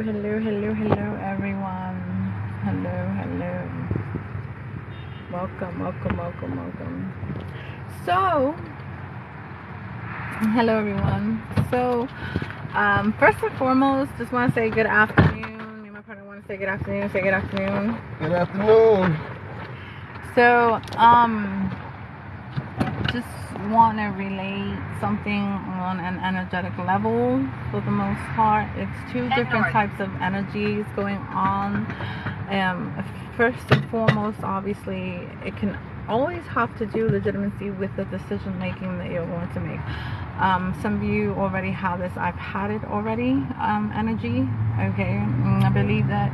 hello everyone. Hello. Welcome. So, hello everyone. So, first and foremost, just want to say good afternoon. Me and my partner want to say good afternoon. Say good afternoon. Good afternoon. So, just want to relate something on an energetic level. For the most part, it's two different types of energies going on. First and foremost, obviously, it can always have to do legitimacy with the decision making that you're going to make. Some of you already have this I've had it already energy. Okay, I believe that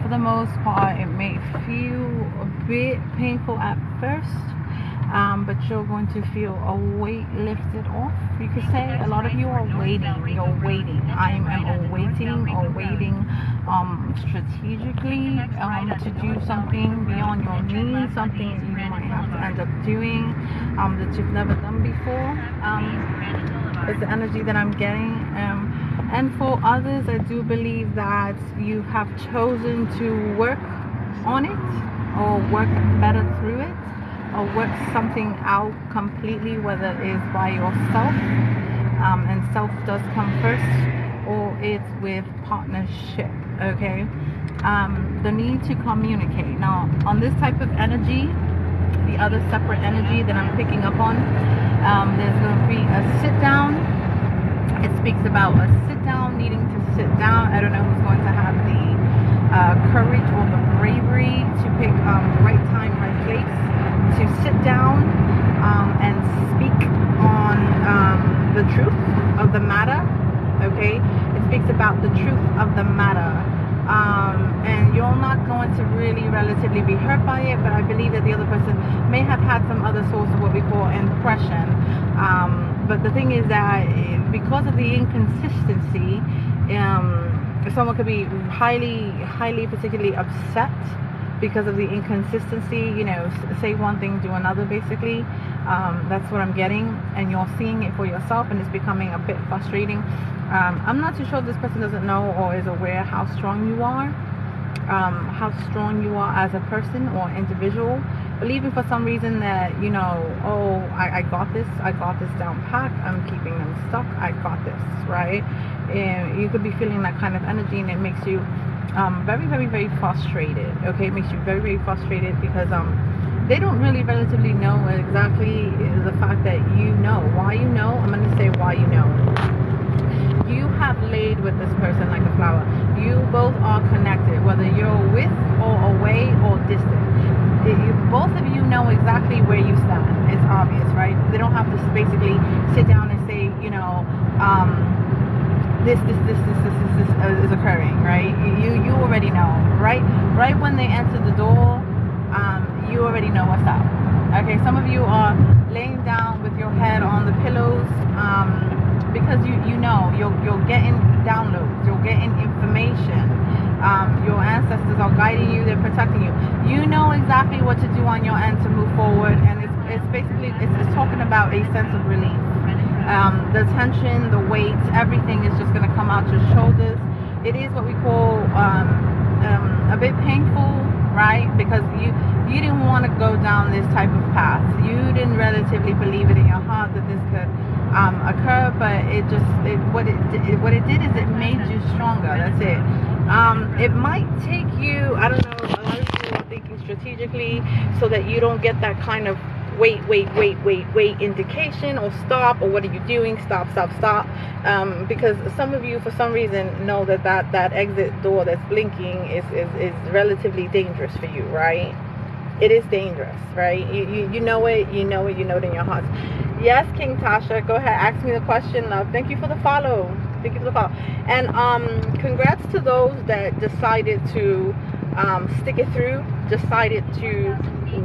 for the most part it may feel a bit painful at first, but you're going to feel a weight lifted off. You could say a lot of you are waiting. You're waiting. I am waiting strategically to do something beyond your means, something that you might have to end up doing that you've never done before. It's the energy that I'm getting. And for others, I do believe that you have chosen to work on it or work better through it, or work something out completely, whether it is by yourself, and self does come first, or it's with partnership. Okay, the need to communicate. Now, on this type of energy, the other separate energy that I'm picking up on, there's going to be a sit down. It speaks about a sit down, needing to sit down. I don't know who's going to have the courage or the bravery to pick right time, right place, to sit down and speak on the truth of the matter. Okay, it speaks about the truth of the matter, and you're not going to really relatively be hurt by it, but I believe that the other person may have had some other source of what we call impression. But the thing is that because of the inconsistency, someone could be highly particularly upset because of the inconsistency. You know, say one thing, do another, basically. That's what I'm getting, and you're seeing it for yourself, and it's becoming a bit frustrating. I'm not too sure if this person doesn't know or is aware how strong you are, as a person or individual, believing for some reason that, you know, oh, I got this down pat, I'm keeping them stuck, I got this, right? And you could be feeling that kind of energy, and it makes you very frustrated. Okay, it makes you very frustrated because they don't really relatively know exactly the fact that you know. Why you know? I'm going to say why you know. You have laid with this person like a flower. You both are connected, whether you're with or away or distant. Both of you know exactly where you stand. It's obvious, right? They don't have to basically sit down and say, you know, this is occurring, right? You already know, right when they enter the door, you already know what's up. Okay, some of you are laying down with your head on the pillows, because you know you're getting downloads, you're getting information. Your ancestors are guiding you, they're protecting you. You know exactly what to do on your end to move forward, and it's basically talking about a sense of relief. The tension, the weight, everything is just going to come out your shoulders. It is what we call a bit painful, right? Because you didn't want to go down this type of path. You didn't relatively believe it in your heart that this could occur, but what it did is it made you stronger. That's it. It might take you, I don't know, a lot of people are thinking strategically so that you don't get that kind of wait indication, or stop, or what are you doing, stop, because some of you for some reason know that exit door that's blinking is relatively dangerous for you, right? It is dangerous, right? You know it in your heart. Yes, King Tasha, go ahead, ask me the question. Thank you for the follow. And congrats to those that decided to stick it through, decided to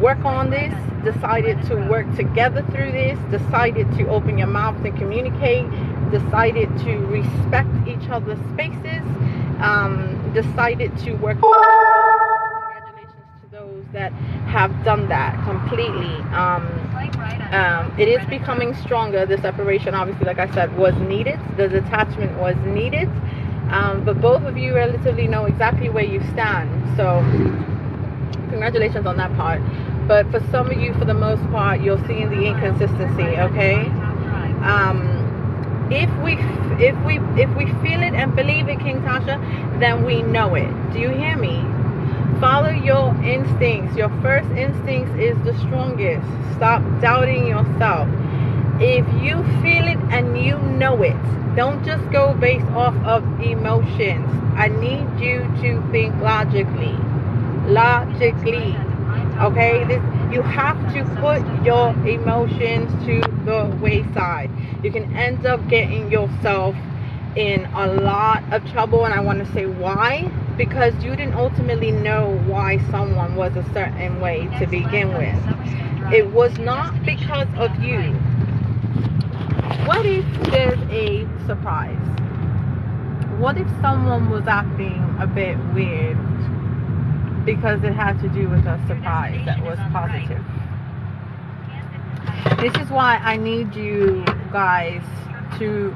work on this, decided to work together through this, decided to open your mouth and communicate, decided to respect each other's spaces, decided to work. Congratulations to those that have done that completely. It is becoming stronger. The separation, obviously, like I said, was needed. The detachment was needed. But both of you relatively know exactly where you stand. So congratulations on that part. But for some of you, for the most part, you're seeing the inconsistency, okay? If we feel it and believe it, King Tasha, then we know it. Do you hear me? Follow your instincts. Your first instinct is the strongest. Stop doubting yourself. If you feel it and you know it, don't just go based off of emotions. I need you to think logically. Okay? You have to put your emotions to the wayside. You can end up getting yourself in a lot of trouble, and I want to say why. Because you didn't ultimately know why someone was a certain way to begin with. It was not because of you. What if there's a surprise? What if someone was acting a bit weird because it had to do with a surprise that was positive? This is why I need you guys to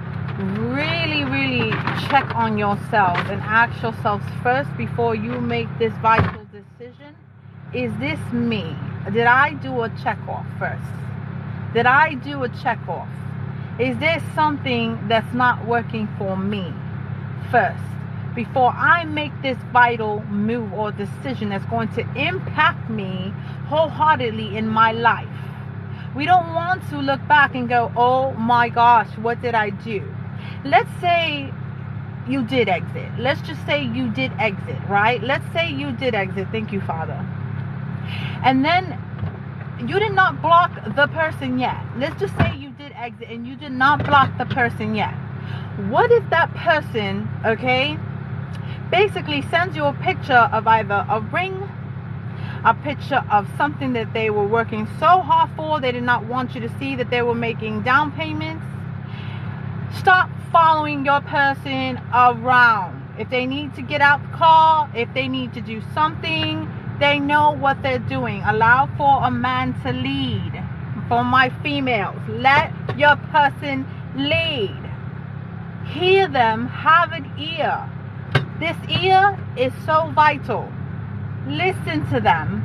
really check on yourself and ask yourselves first before you make this vital decision. Is this me? Did I do a check off first? Did I do a check off? Is there something that's not working for me first before I make this vital move or decision that's going to impact me wholeheartedly in my life? We don't want to look back and go, oh my gosh, what did I do? Let's say you did exit. Let's just say you did exit, right? Let's say you did exit. Thank you, Father. And then you did not block the person yet. Let's just say you did exit and you did not block the person yet. What if that person, okay, basically sends you a picture of either a ring, a picture of something that they were working so hard for, they did not want you to see that they were making down payments? Stop following your person around. If they need to get out the car, if they need to do something, they know what they're doing. Allow for a man to lead. For my females, let your person lead. Hear them, have an ear. This ear is so vital. Listen to them.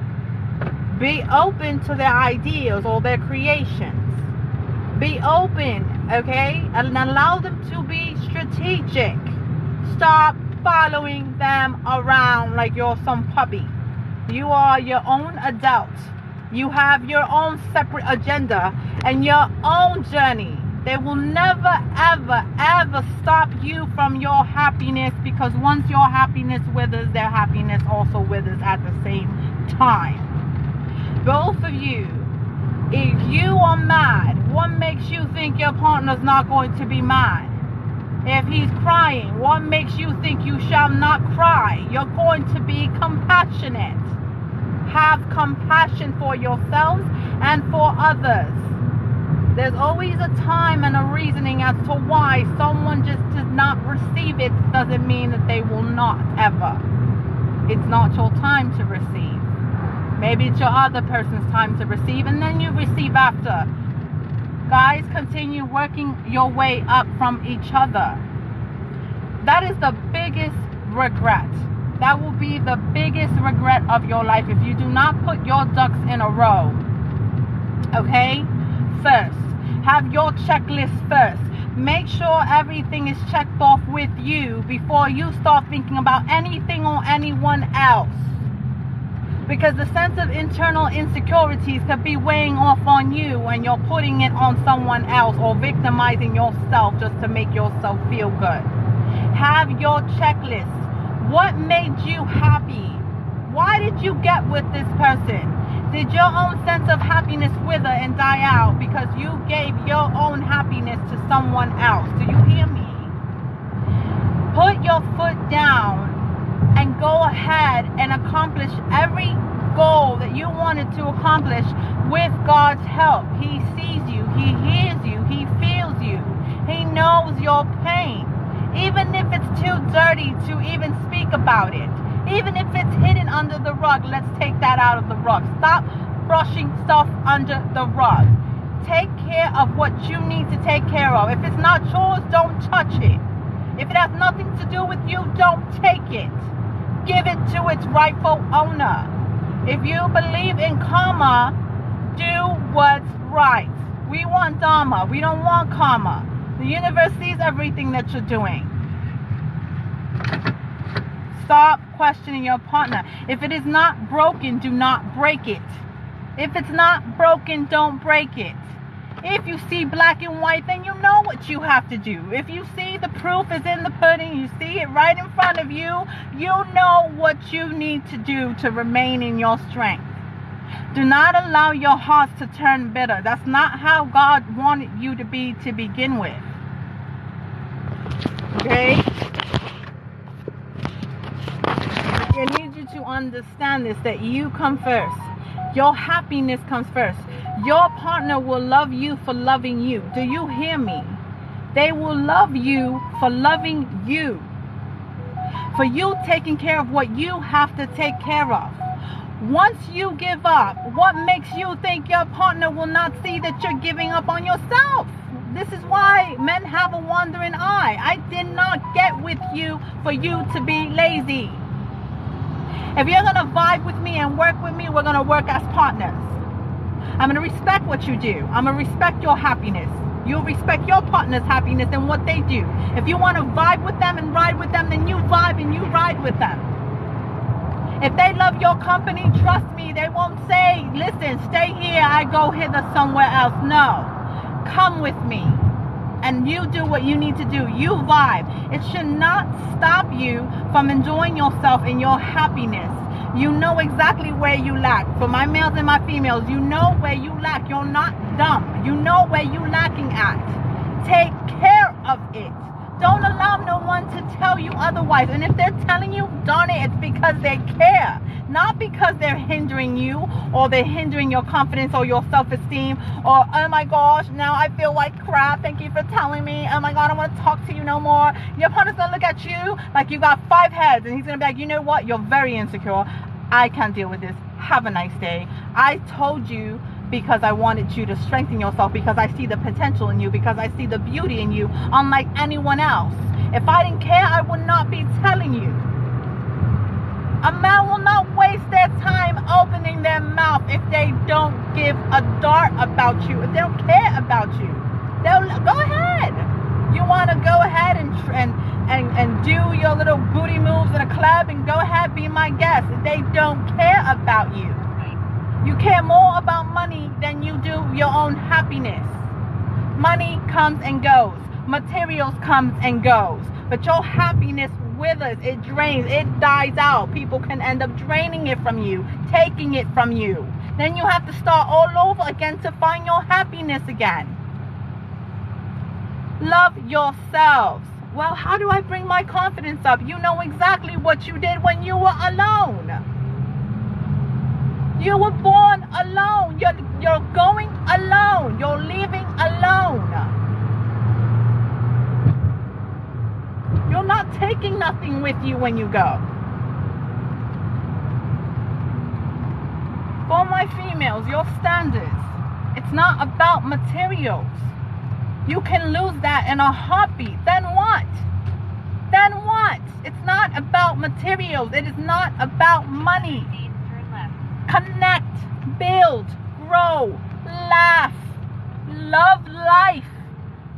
Be open to their ideas or their creations. Be open, okay? And allow them to be strategic. Stop following them around like you're some puppy. You are your own adult. You have your own separate agenda and your own journey. They will never, ever stop you from your happiness, because once your happiness withers, their happiness also withers at the same time. Both of you, if you are mad, what makes you think your partner's not going to be mad? If he's crying, what makes you think you shall not cry? You're going to be compassionate. Have compassion for yourselves and for others. There's always a time and a reasoning as to why someone just does not receive it. Doesn't mean that they will not ever. It's not your time to receive. Maybe it's your other person's time to receive, and then you receive after. Guys, continue working your way up from each other. That is the biggest regret. That will be the biggest regret of your life if you do not put your ducks in a row. Okay? First. Have your checklist first. Make sure everything is checked off with you before you start thinking about anything or anyone else. Because the sense of internal insecurities could be weighing off on you when you're putting it on someone else or victimizing yourself just to make yourself feel good. Have your checklist. What made you happy? Why did you get with this person? Did your own sense of happiness wither and die out because you gave your own happiness to someone else? Do you hear me? Put your foot down and go ahead and accomplish every goal that you wanted to accomplish with God's help. He sees you. He hears you. He feels you. He knows your pain. Even if it's too dirty to even speak about it. Even if it's hidden under the rug, let's take that out of the rug. Stop brushing stuff under the rug. Take care of what you need to take care of. If it's not yours, don't touch it. If it has nothing to do with you, don't take it. Give it to its rightful owner. If you believe in karma, do what's right. We want dharma. We don't want karma. The universe sees everything that you're doing. Stop questioning your partner. If it is not broken, do not break it. If it's not broken, don't break it. If you see black and white, then you know what you have to do. If you see the proof is in the pudding, you see it right in front of you, you know what you need to do to remain in your strength. Do not allow your hearts to turn bitter. That's not how God wanted you to be to begin with. Okay? I need you to understand this, that you come first. Your happiness comes first. Your partner will love you for loving you. Do you hear me? They will love you for loving you. For you taking care of what you have to take care of. Once you give up, what makes you think your partner will not see that you're giving up on yourself? This is why men have a wandering eye. I did not get with you for you to be lazy. If you're going to vibe with me and work with me, we're going to work as partners. I'm going to respect what you do. I'm going to respect your happiness. You'll respect your partner's happiness and what they do. If you want to vibe with them and ride with them, then you vibe and you ride with them. If they love your company, trust me, they won't say, listen, stay here, I go hither somewhere else. No. Come with me. And you do what you need to do. You vibe. It should not stop you from enjoying yourself and your happiness. You know exactly where you lack. For my males and my females, you know where you lack. You're not dumb. You know where you're lacking at. Take care of it. Don't allow no one to tell you otherwise. And if they're telling you, darn it, it's because they care. Not because they're hindering you or they're hindering your confidence or your self-esteem or, oh my gosh, now I feel like crap. Thank you for telling me. Oh my God, I don't want to talk to you no more. Your partner's going to look at you like you got 5 heads and he's going to be like, you know what? You're very insecure. I can't deal with this. Have a nice day. I told you because I wanted you to strengthen yourself, because I see the potential in you, because I see the beauty in you, unlike anyone else. If I didn't care, I would not be telling you. A man will not waste their time opening their mouth if they don't give a dart about you, if they don't care about you. They'll go ahead. You want to go ahead and do your little booty moves in a club, and go ahead, be my guest. They don't care about you. You care more about money than you do your own happiness. Money comes and goes. Materials comes and goes. But your happiness withers. It drains. It dies out. People can end up draining it from you, taking it from you. Then you have to start all over again to find your happiness again. Love yourselves. Well, how do I bring my confidence up? You know exactly what you did when you were alone. You were born alone. You're going alone. You're leaving alone. You're not taking nothing with you when you go. For my females, your standards. It's not about materials. You can lose that in a heartbeat. Then what? Then what? It's not about materials. It is not about money. Connect, build, grow, laugh, love life,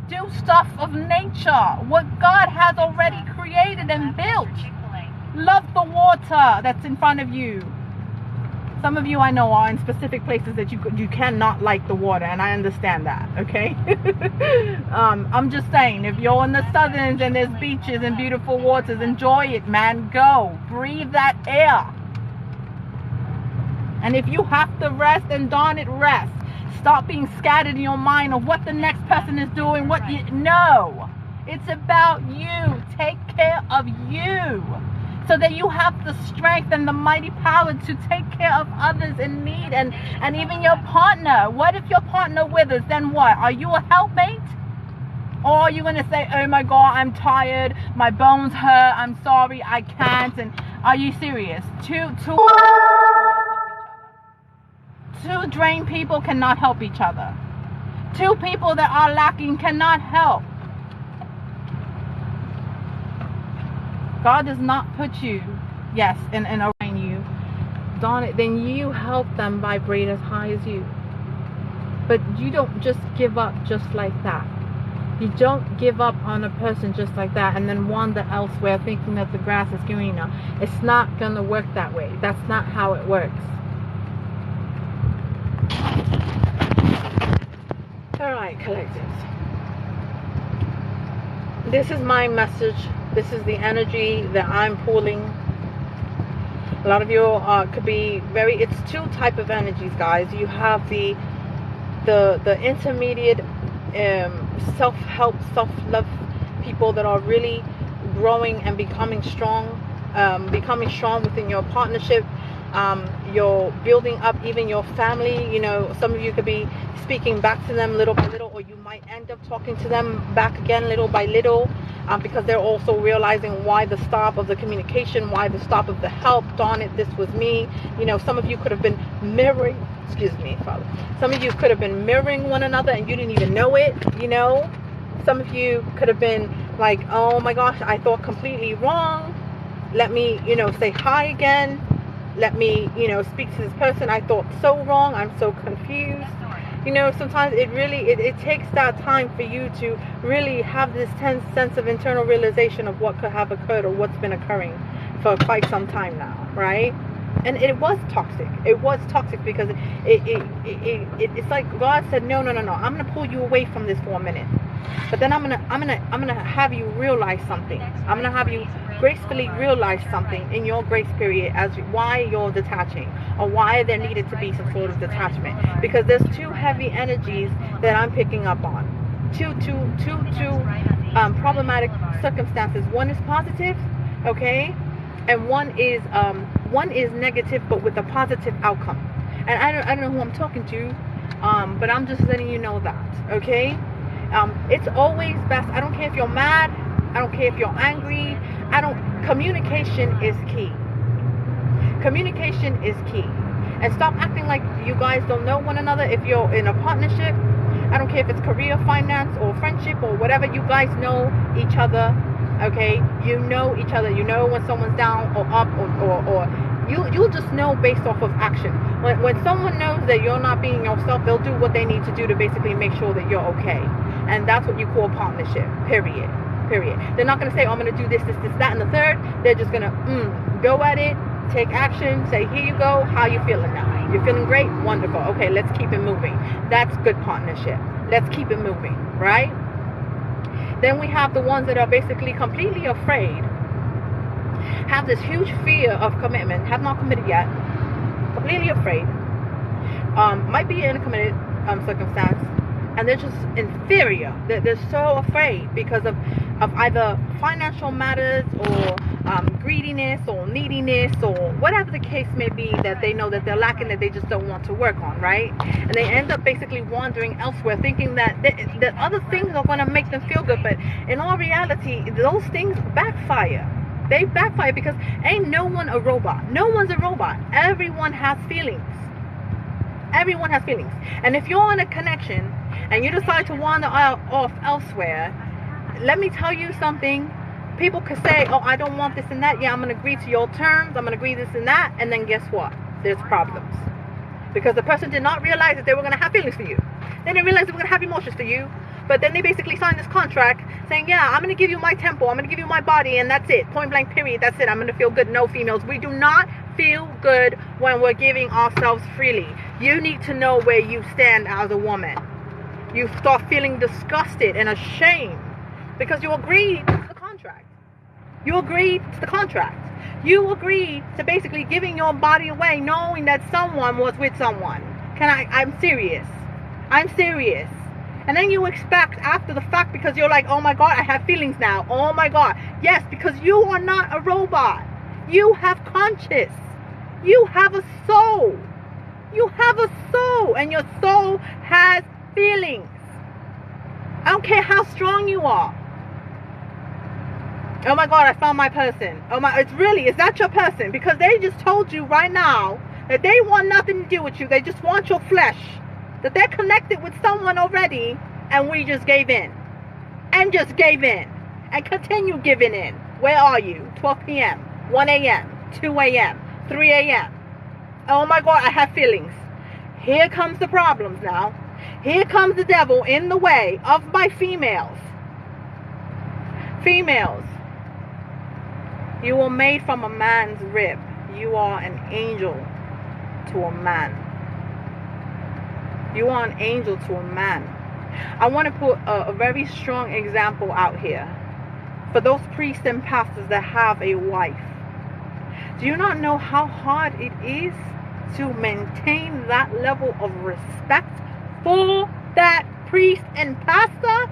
do stuff of nature, what God has already created and built. Love the water that's in front of you. Some of you I know are in specific places that you cannot like the water, and I understand that, okay? I'm just saying, if you're in the southerns and there's beaches and beautiful waters, enjoy it, man. Go, breathe that air. And if you have to rest, then darn it, rest. Stop being scattered in your mind of what the next person is doing. No. It's about you. Take care of you. So that you have the strength and the mighty power to take care of others in need and even your partner. What if your partner withers? Then what? Are you a helpmate? Or are you going to say, oh my God, I'm tired. My bones hurt. I'm sorry. I can't. And are you serious? Two drained people cannot help each other. Two people that are lacking cannot help. God does not put you, yes, and around you, darn it, then you help them vibrate as high as you. But you don't just give up just like that. You don't give up on a person just like that and then wander elsewhere thinking that the grass is greener. It's not going to work that way. That's not how it works. Alright, collectives. This is my message. This is the energy that I'm pulling. A lot of you could be it's two type of energies, guys. You have the intermediate self-help, self-love people that are really growing and becoming strong within your partnership. You're building up even your family. You know, some of you could be speaking back to them little by little, or you might end up talking to them back again little by little, because they're also realizing why the stop of the communication, why the stop of the help. Darn it, this was me. You know, some of you could have been mirroring, excuse me, Father. Some of you could have been mirroring one another and you didn't even know it, you know. Some of you could have been like, oh my gosh, I thought completely wrong. Let me, you know, say hi again. Let me, you know, speak to this person. I thought so wrong. I'm so confused. You know, sometimes it takes that time for you to really have this tense sense of internal realization of what could have occurred or what's been occurring for quite some time now, right? And it was toxic. It was toxic because it's like God said, no. I'm gonna pull you away from this for a minute, but then I'm gonna have you realize something. I'm gonna have you gracefully realize something in your grace period as why you're detaching, or why there needed to be some sort of detachment. Because there's two heavy energies that I'm picking up on. Two problematic circumstances. One is positive, okay, and one is negative, but with a positive outcome. And I don't know who I'm talking to, but I'm just letting you know that, okay? It's always best. I don't care if you're mad. I don't care if you're angry. Communication is key. Communication is key. And stop acting like you guys don't know one another. If you're in a partnership, I don't care if it's career, finance, or friendship, or whatever, you guys know each other, okay? You know each other. You know when someone's down or up, or you'll just know based off of action. When someone knows that you're not being yourself, they'll do what they need to do to basically make sure that you're okay. And that's what you call partnership, period. They're not going to say, oh, I'm going to do this, that, and the third. They're just going to go at it, take action, say, here you go, how you feeling now? You're feeling great? Wonderful. Okay, let's keep it moving. That's good partnership. Let's keep it moving, right? Then we have the ones that are basically completely afraid, have this huge fear of commitment, have not committed yet, completely afraid, might be in a committed circumstance, and they're just inferior. They're so afraid because of either financial matters, or greediness, or neediness, or whatever the case may be, that they know that they're lacking, that they just don't want to work on, right? And they end up basically wandering elsewhere, thinking that other things are going to make them feel good. But in all reality, those things backfire. They backfire because ain't no one a robot. No one's a robot. Everyone has feelings. Everyone has feelings. And if you're in a connection and you decide to wander off elsewhere, let me tell you something. People could say, oh, I don't want this and that. Yeah, I'm going to agree to your terms. I'm going to agree this and that. And then guess what? There's problems. Because the person did not realize that they were going to have feelings for you. They didn't realize they were going to have emotions for you. But then they basically signed this contract saying, yeah, I'm going to give you my tempo. I'm going to give you my body. And that's it. Point blank, period. That's it. I'm going to feel good. No, females. We do not feel good when we're giving ourselves freely. You need to know where you stand as a woman. You start feeling disgusted and ashamed because you agreed to the contract. You agreed to the contract. You agreed to basically giving your body away, knowing that someone was with someone. I'm serious. I'm serious. And then you expect after the fact, because you're like, oh my God, I have feelings now. Oh my God. Yes, because you are not a robot. You have conscience. You have a soul. You have a soul, and your soul has feelings. I don't care how strong you are. Oh my God, I found my person. Is that your person? Because they just told you right now that they want nothing to do with you. They just want your flesh. That they're connected with someone already, and we just gave in. And just gave in. And continue giving in. Where are you? 12 p.m., 1 a.m., 2 a.m., 3 a.m. Oh my God, I have feelings. Here comes the problems now. Here comes the devil in the way of my females. Females, you were made from a man's rib. You are an angel to a man. You are an angel to a man. I want to put a very strong example out here for those priests and pastors that have a wife. Do you not know how hard it is to maintain that level of respect for that priest and pastor?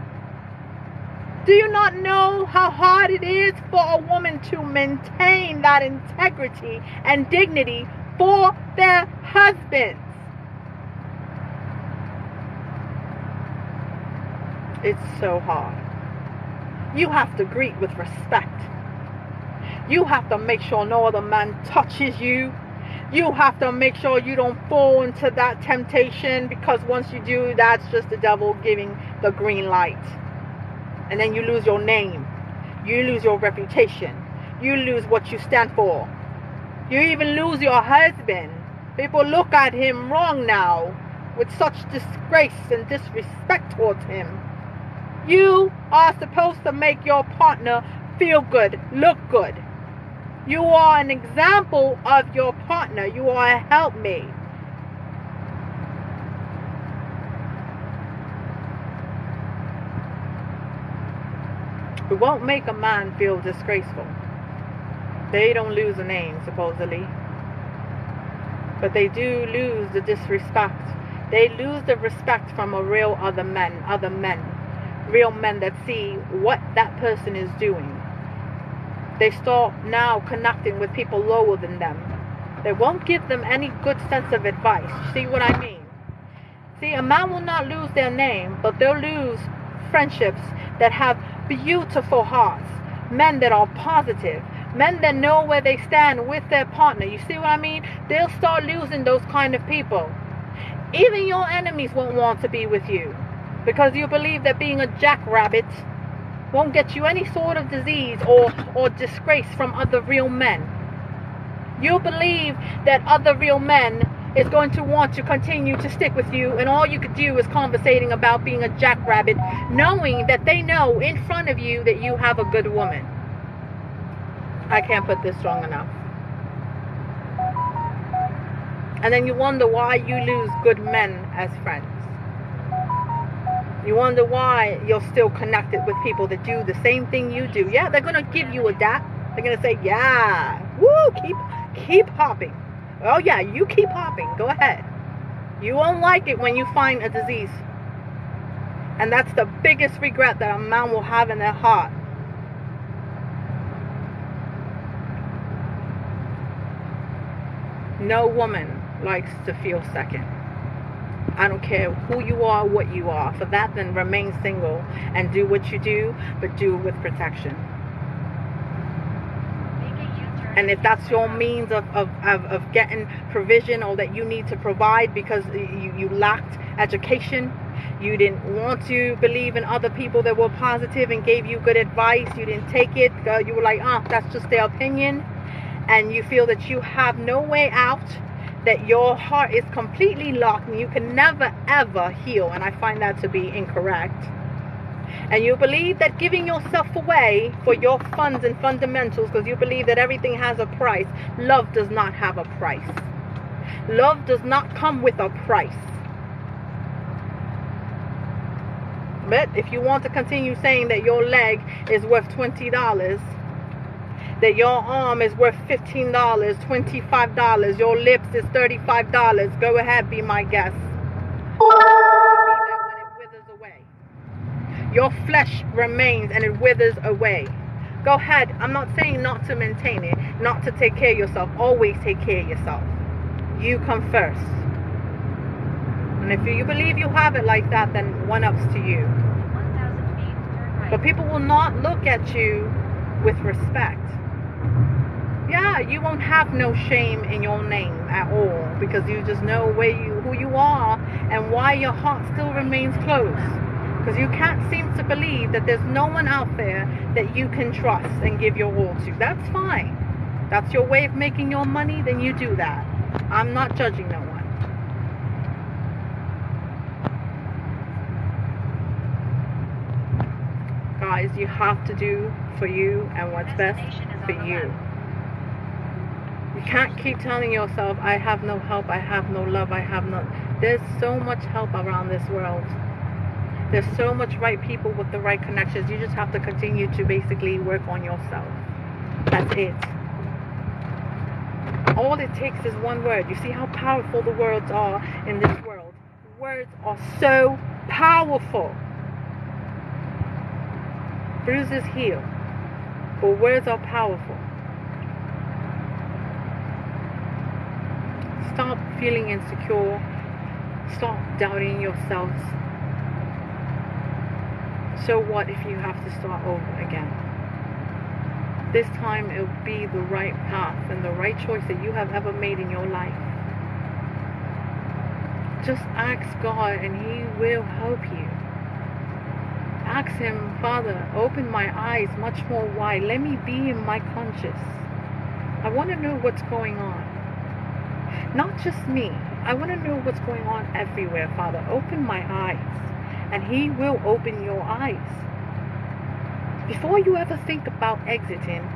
Do you not know how hard it is for a woman to maintain that integrity and dignity for their husbands? It's so hard. You have to greet with respect. You have to make sure no other man touches you. You have to make sure you don't fall into that temptation, because once you do, that's just the devil giving the green light. And then you lose your name. You lose your reputation. You lose what you stand for. You even lose your husband. People look at him wrong now with such disgrace and disrespect towards him. You are supposed to make your partner feel good, look good. You are an example of your partner. You are a helpmate. It won't make a man feel disgraceful. They don't lose a name, supposedly. But they do lose the disrespect. They lose the respect from a real other men. Real men that see what that person is doing. They start now connecting with people lower than them. They won't give them any good sense of advice. See what I mean? See, a man will not lose their name, but they'll lose friendships that have beautiful hearts. Men that are positive. Men that know where they stand with their partner. You see what I mean? They'll start losing those kind of people. Even your enemies won't want to be with you, because you believe that being a jackrabbit won't get you any sort of disease or disgrace from other real men. You believe that other real men is going to want to continue to stick with you, and all you could do is conversating about being a jackrabbit, knowing that they know in front of you that you have a good woman. I can't put this strong enough. And then you wonder why you lose good men as friends. You wonder why you're still connected with people that do the same thing you do. Yeah, they're going to give you a dap. They're going to say, yeah, woo, keep hopping. Oh, yeah, you keep hopping. Go ahead. You won't like it when you find a disease. And that's the biggest regret that a man will have in their heart. No woman likes to feel second. I don't care who you are, what you are. For that, then remain single and do what you do, but do it with protection. And if that's your means of getting provision, or that you need to provide because you lacked education, you didn't want to believe in other people that were positive and gave you good advice, you didn't take it, you were like, that's just their opinion, and you feel that you have no way out, that your heart is completely locked and you can never ever heal, and I find that to be incorrect. And you believe that giving yourself away for your funds and fundamentals, because you believe that everything has a price. Love does not have a price. Love does not come with a price. But if you want to continue saying that your leg is worth $20, that your arm is worth $15, $25, your lips is $35, go ahead, be my guest. Your flesh remains and it withers away. Go ahead. I'm not saying not to maintain it, not to take care of yourself. Always take care of yourself. You come first. And if you believe you have it like that, then one ups to you. 1,000 feet, turn right. But people will not look at you with respect. Yeah, you won't have no shame in your name at all, because you just know who you are and why your heart still remains closed. Because you can't seem to believe that there's no one out there that you can trust and give your all to. That's fine. That's your way of making your money, then you do that. I'm not judging no one. Guys, you have to do for you and what's best for you. You can't keep telling yourself, I have no help, I have no love, I have no... There's so much help around this world. There's so much right people with the right connections. You just have to continue to basically work on yourself. That's it. All it takes is one word. You see how powerful the words are in this world. Words are so powerful. Bruises heal, but words are powerful. Stop feeling insecure. Stop doubting yourselves. So what if you have to start over again? This time it will be the right path and the right choice that you have ever made in your life. Just ask God and He will help you. Ask Him, Father, open my eyes much more wide. Let me be in my conscious. I want to know what's going on. Not just me. I want to know what's going on everywhere, Father. Open my eyes. And He will open your eyes. Before you ever think about exiting,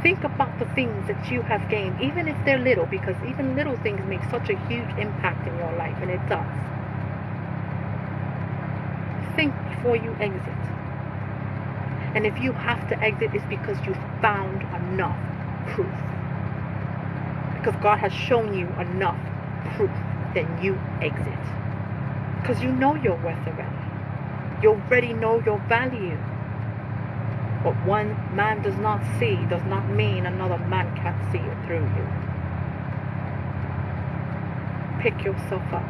think about the things that you have gained, even if they're little, because even little things make such a huge impact in your life, and it does. Think before you exit. And if you have to exit, it's because you found enough proof. Because God has shown you enough proof, then you exit. Because you know your worth already. You already know your value. What one man does not see does not mean another man can't see it through you. Pick yourself up.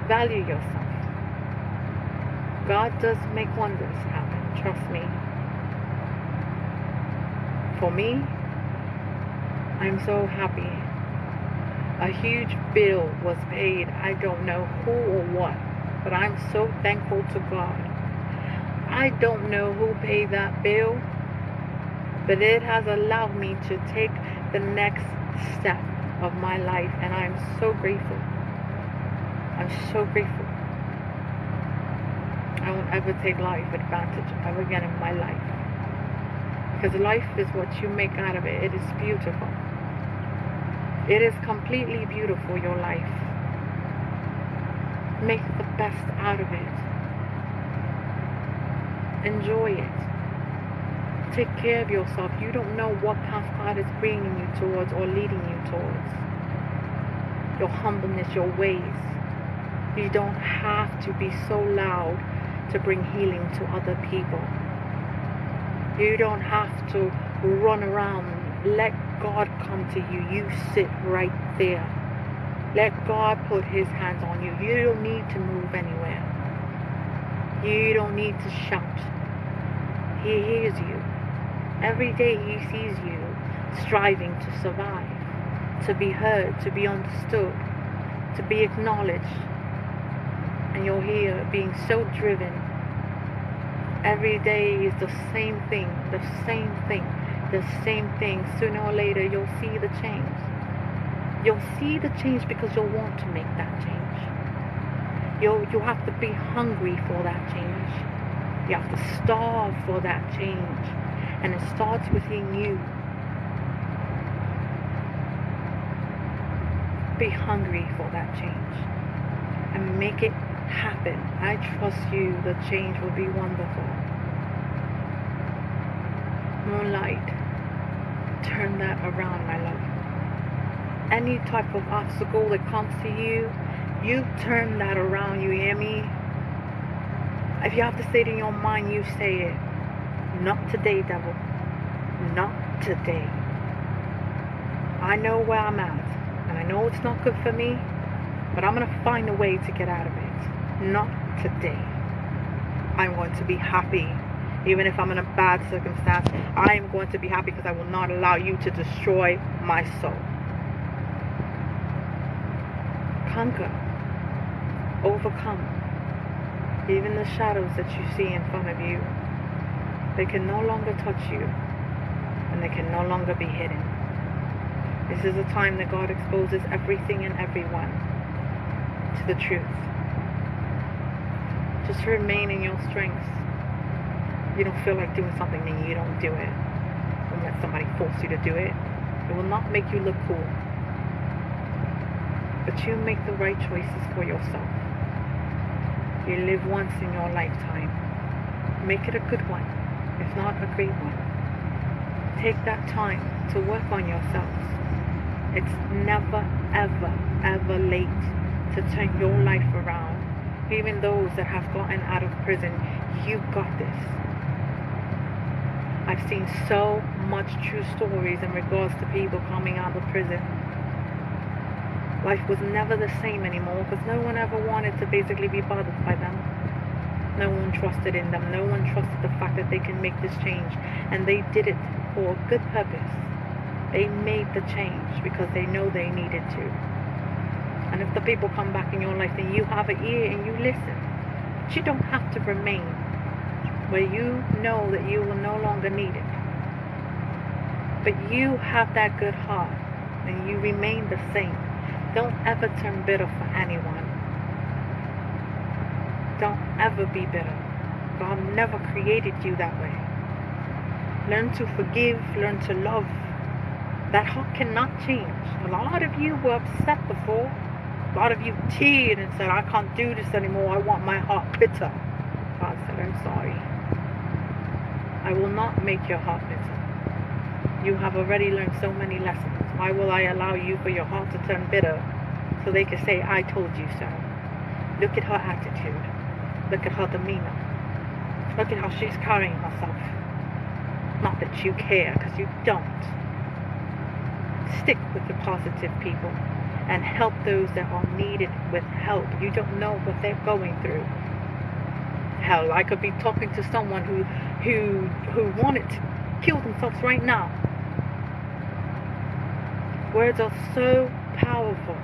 Value yourself. God does make wonders happen. Trust me. For me, I'm so happy. A huge bill was paid. I don't know who or what, but I'm so thankful to God. I don't know who paid that bill, but it has allowed me to take the next step of my life, and I'm so grateful. I'm so grateful. I won't ever take life advantage ever again in my life. Because life is what you make out of it. It is beautiful. It is completely beautiful, your life. Make the best out of it. Enjoy it. Take care of yourself. You don't know what path God is bringing you towards or leading you towards. Your humbleness, your ways. You don't have to be so loud to bring healing to other people. You don't have to run around. Let God come to you. You sit right there. Let God put His hands on you. You don't need to move anywhere. You don't need to shout. He hears you. Every day He sees you striving to survive, to be heard, to be understood, to be acknowledged. And you're here being so driven. Every day is the same thing, the same thing, the same thing. Sooner or later you'll see the change. You'll see the change because you'll want to make that change. You have to be hungry for that change. You have to starve for that change. And it starts within you. Be hungry for that change. And make it happen. I trust you. The change will be wonderful. Moonlight, turn that around, my love. Any type of obstacle that comes to you, you turn that around. You hear me? If you have to say it in your mind, you say it. Not today, devil. Not today. I know where I'm at, and I know it's not good for me, but I'm going to find a way to get out of it. Not today. I'm going to be happy. Even if I'm in a bad circumstance, I am going to be happy because I will not allow you to destroy my soul. Conquer. Overcome. Even the shadows that you see in front of you, they can no longer touch you, and they can no longer be hidden. This is a time that God exposes everything and everyone to the truth. Just remain in your strength. You don't feel like doing something, then you don't do it. Don't let somebody force you to do it. It will not make you look cool. But you make the right choices for yourself. You live once in your lifetime. Make it a good one, if not a great one. Take that time to work on yourselves. It's never, ever, ever late to turn your life around. Even those that have gotten out of prison, you've got this. I've seen so much true stories in regards to people coming out of prison. Life was never the same anymore because no one ever wanted to basically be bothered by them. No one trusted in them. No one trusted the fact that they can make this change. And they did it for a good purpose. They made the change because they know they needed to. And if the people come back in your life, then you have an ear and you listen. But you don't have to remain where you know that you will no longer need it. But you have that good heart and you remain the same. Don't ever turn bitter for anyone. Don't ever be bitter. God never created you that way. Learn to forgive, learn to love. That heart cannot change. A lot of you were upset before. A lot of you teared and said, I can't do this anymore. I want my heart bitter. God said, I'm sorry. I will not make your heart bitter. You have already learned so many lessons. Why will I allow you for your heart to turn bitter so they can say, I told you so? Look at her attitude. Look at her demeanor. Look at how she's carrying herself. Not that you care, because you don't. Stick with the positive people and help those that are needed with help. You don't know what they're going through. Hell, I could be talking to someone who wanted to kill themselves right now. Words are so powerful.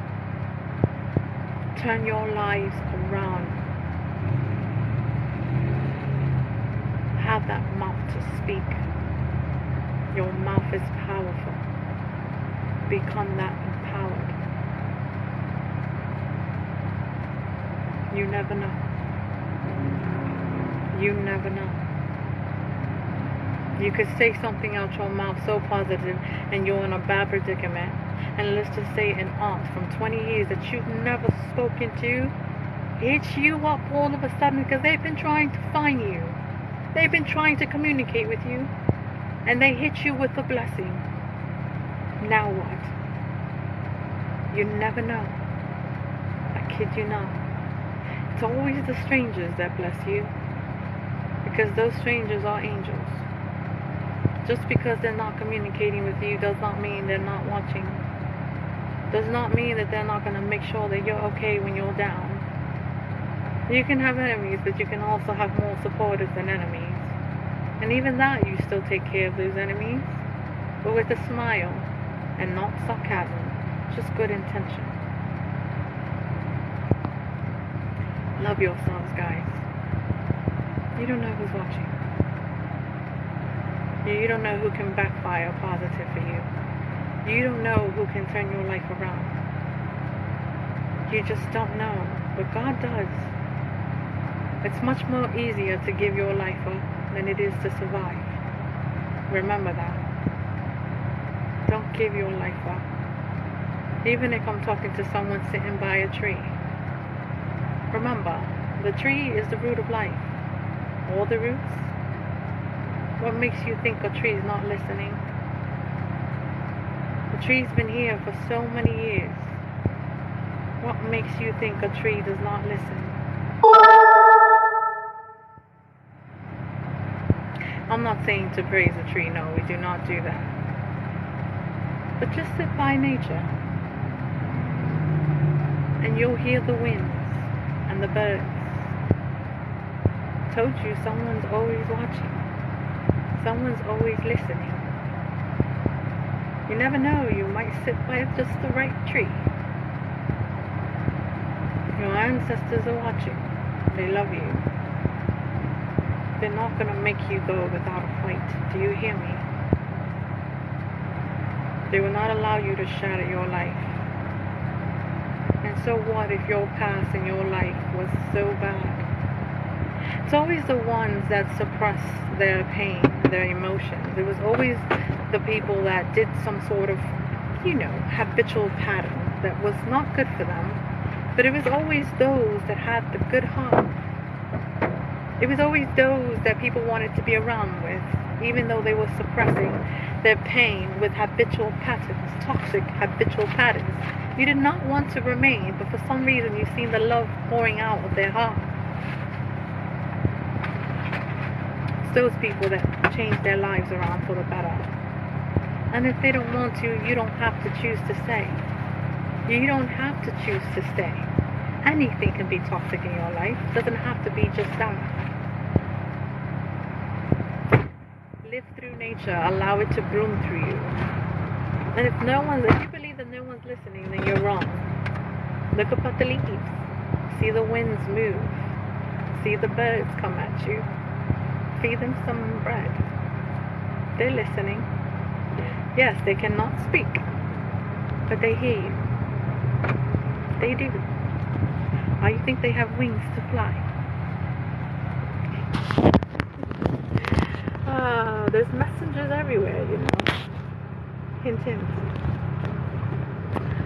Turn your lives around. Have that mouth to speak. Your mouth is powerful. Become that empowered. You never know. You never know. You could say something out your mouth so positive and you're in a bad predicament. And let's just say an aunt from 20 years that you've never spoken to hits you up all of a sudden because they've been trying to find you. They've been trying to communicate with you. And they hit you with a blessing. Now what? You never know. I kid you not. It's always the strangers that bless you. Because those strangers are angels. Just because they're not communicating with you does not mean they're not watching. Does not mean that they're not going to make sure that you're okay when you're down. You can have enemies, but you can also have more supporters than enemies. And even that, you still take care of those enemies. But with a smile and not sarcasm. Just good intention. Love yourselves, guys. You don't know who's watching. You don't know who can backfire positive for you. You don't know who can turn your life around. You just don't know. But God does. It's much more easier to give your life up than it is to survive. Remember that. Don't give your life up. Even if I'm talking to someone sitting by a tree. Remember, the tree is the root of life. All the roots. What makes you think a tree is not listening? The tree's been here for so many years. What makes you think a tree does not listen? I'm not saying to praise a tree, no, we do not do that. But just sit by nature. And you'll hear the winds and the birds. Told you, someone's always watching. Someone's always listening. You never know, you might sit by just the right tree. Your ancestors are watching. They love you. they're not going to make you go without a fight. Do you hear me? They will not allow you to shatter your life. And so what if your past and your life was so bad? It's always the ones that suppress their pain, their emotions. It was always the people that did some sort of, habitual pattern that was not good for them. But it was always those that had the good heart. It was always those that people wanted to be around with, even though they were suppressing their pain with habitual patterns, toxic habitual patterns. You did not want to remain, but for some reason you've seen the love pouring out of their heart. It's those people that change their lives around for the better. And if they don't want to, you don't have to choose to stay. You don't have to choose to stay. Anything can be toxic in your life. It doesn't have to be just that. Live through nature. Allow it to bloom through you. And if you believe that no one's listening, then you're wrong. Look up at the leaves. See the winds move. See the birds come at you. Feed them some bread. They're listening. Yes, they cannot speak, but they hear you. They do. Why you think they have wings to fly? There's messengers everywhere, Hint, hint.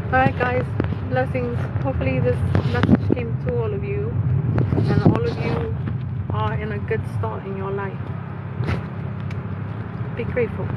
Alright guys, blessings. Hopefully this message came to all of you, and all of you are in a good start in your life. Be grateful.